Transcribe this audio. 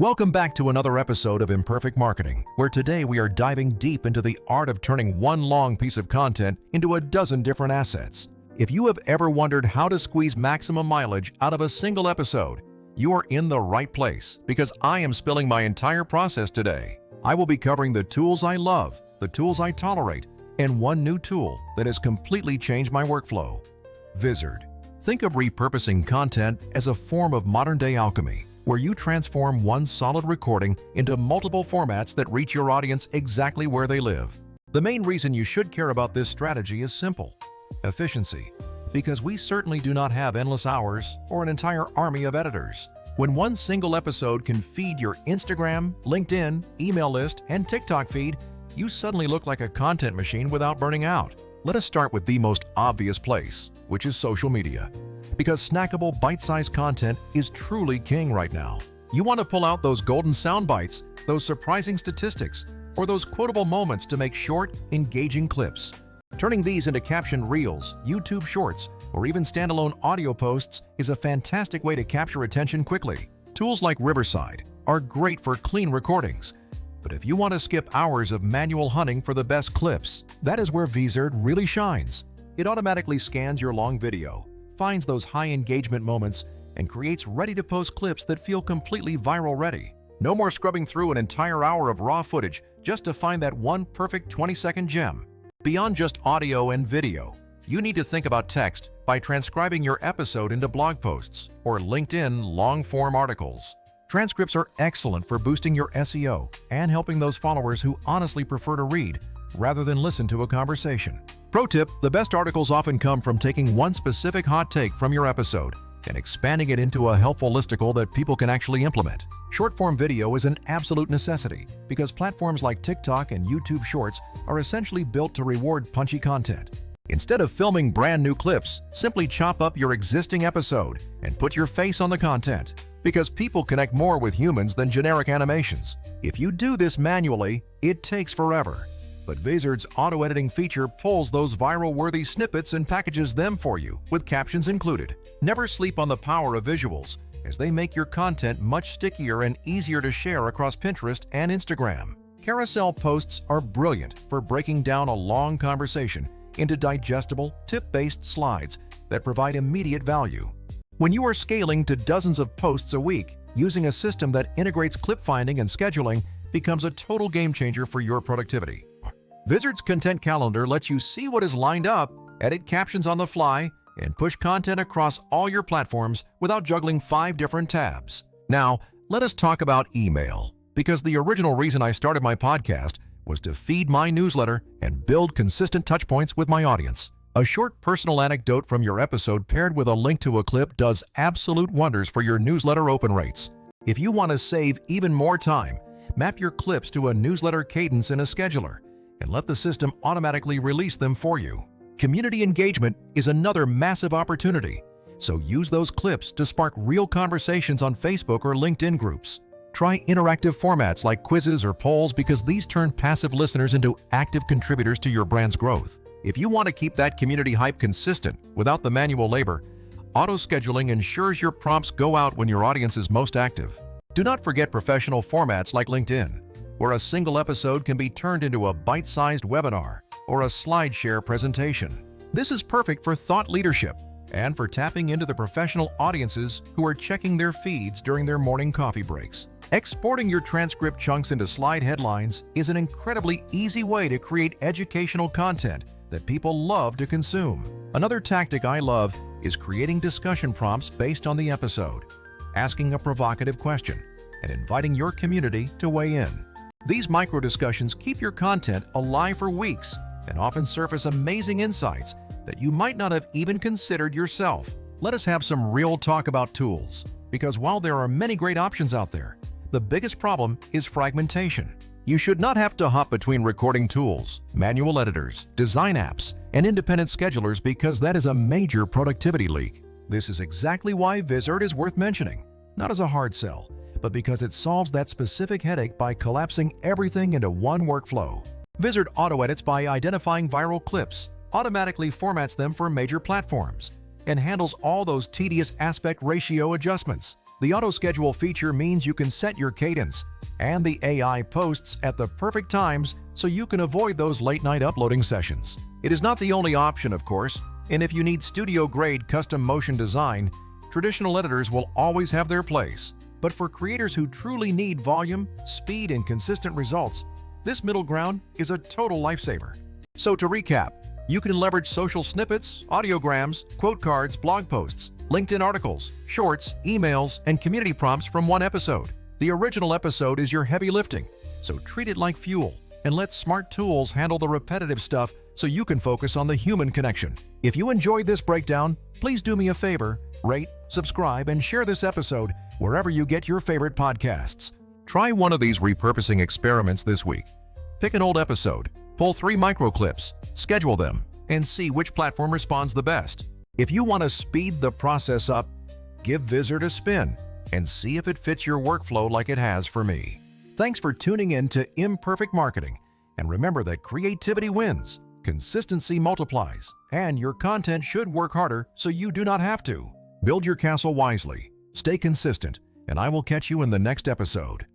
Welcome back to another episode of Imperfect Marketing, where today we are diving deep into the art of turning one long piece of content into a dozen different assets. If you have ever wondered how to squeeze maximum mileage out of a single episode, you are in the right place, because I am spilling my entire process today. I will be covering the tools I love, the tools I tolerate, and one new tool that has completely changed my workflow: Vizard. Think of repurposing content as a form of modern-day alchemy, where you transform one solid recording into multiple formats that reach your audience exactly where they live. The main reason you should care about this strategy is simple: efficiency. Because we certainly do not have endless hours or an entire army of editors. When one single episode can feed your Instagram, LinkedIn, email list, and TikTok feed, you suddenly look like a content machine without burning out. Let us start with the most obvious place, which is social media. Because snackable, bite-sized content is truly king right now. You want to pull out those golden sound bites, those surprising statistics, or those quotable moments to make short, engaging clips. Turning these into captioned reels, YouTube shorts, or even standalone audio posts is a fantastic way to capture attention quickly. Tools like Riverside are great for clean recordings. But if you want to skip hours of manual hunting for the best clips, that is where Vizard really shines. It automatically scans your long video, finds those high engagement moments, and creates ready-to-post clips that feel completely viral ready. No more scrubbing through an entire hour of raw footage just to find that one perfect 20-second gem. Beyond just audio and video, you need to think about text by transcribing your episode into blog posts or LinkedIn long-form articles. Transcripts are excellent for boosting your SEO and helping those followers who honestly prefer to read rather than listen to a conversation. Pro tip: the best articles often come from taking one specific hot take from your episode and expanding it into a helpful listicle that people can actually implement. Short-form video is an absolute necessity because platforms like TikTok and YouTube Shorts are essentially built to reward punchy content. Instead of filming brand new clips, simply chop up your existing episode and put your face on the content, because people connect more with humans than generic animations. If you do this manually, it takes forever. But Vizard's auto-editing feature pulls those viral-worthy snippets and packages them for you, with captions included. Never sleep on the power of visuals, as they make your content much stickier and easier to share across Pinterest and Instagram. Carousel posts are brilliant for breaking down a long conversation into digestible, tip-based slides that provide immediate value. When you are scaling to dozens of posts a week, using a system that integrates clip finding and scheduling becomes a total game-changer for your productivity. Vizard's Content Calendar lets you see what is lined up, edit captions on the fly, and push content across all your platforms without juggling 5 different tabs. Now, let us talk about email, because the original reason I started my podcast was to feed my newsletter and build consistent touchpoints with my audience. A short personal anecdote from your episode paired with a link to a clip does absolute wonders for your newsletter open rates. If you want to save even more time, map your clips to a newsletter cadence in a scheduler and let the system automatically release them for you. Community engagement is another massive opportunity, so use those clips to spark real conversations on Facebook or LinkedIn groups. Try interactive formats like quizzes or polls, because these turn passive listeners into active contributors to your brand's growth. If you want to keep that community hype consistent without the manual labor, auto-scheduling ensures your prompts go out when your audience is most active. Do not forget professional formats like LinkedIn, where a single episode can be turned into a bite-sized webinar or a SlideShare presentation. This is perfect for thought leadership and for tapping into the professional audiences who are checking their feeds during their morning coffee breaks. Exporting your transcript chunks into slide headlines is an incredibly easy way to create educational content that people love to consume. Another tactic I love is creating discussion prompts based on the episode, asking a provocative question, and inviting your community to weigh in. These micro-discussions keep your content alive for weeks and often surface amazing insights that you might not have even considered yourself. Let us have some real talk about tools, because while there are many great options out there, the biggest problem is fragmentation. You should not have to hop between recording tools, manual editors, design apps, and independent schedulers, because that is a major productivity leak. This is exactly why Vizard is worth mentioning, not as a hard sell, but because it solves that specific headache by collapsing everything into one workflow. Vizard auto-edits by identifying viral clips, automatically formats them for major platforms, and handles all those tedious aspect ratio adjustments. The auto-schedule feature means you can set your cadence, and the AI posts at the perfect times so you can avoid those late-night uploading sessions. It is not the only option, of course, and if you need studio-grade custom motion design, traditional editors will always have their place. But for creators who truly need volume, speed, and consistent results, this middle ground is a total lifesaver. So to recap, you can leverage social snippets, audiograms, quote cards, blog posts, LinkedIn articles, shorts, emails, and community prompts from one episode. The original episode is your heavy lifting, so treat it like fuel and let smart tools handle the repetitive stuff so you can focus on the human connection. If you enjoyed this breakdown, please do me a favor, rate, subscribe, and share this episode wherever you get your favorite podcasts. Try one of these repurposing experiments this week. Pick an old episode, pull 3 micro clips, schedule them, and see which platform responds the best. If you want to speed the process up, give Vizard a spin and see if it fits your workflow like it has for me. Thanks for tuning in to Imperfect Marketing, and remember that creativity wins, consistency multiplies, and your content should work harder so you do not have to. Build your castle wisely, stay consistent, and I will catch you in the next episode.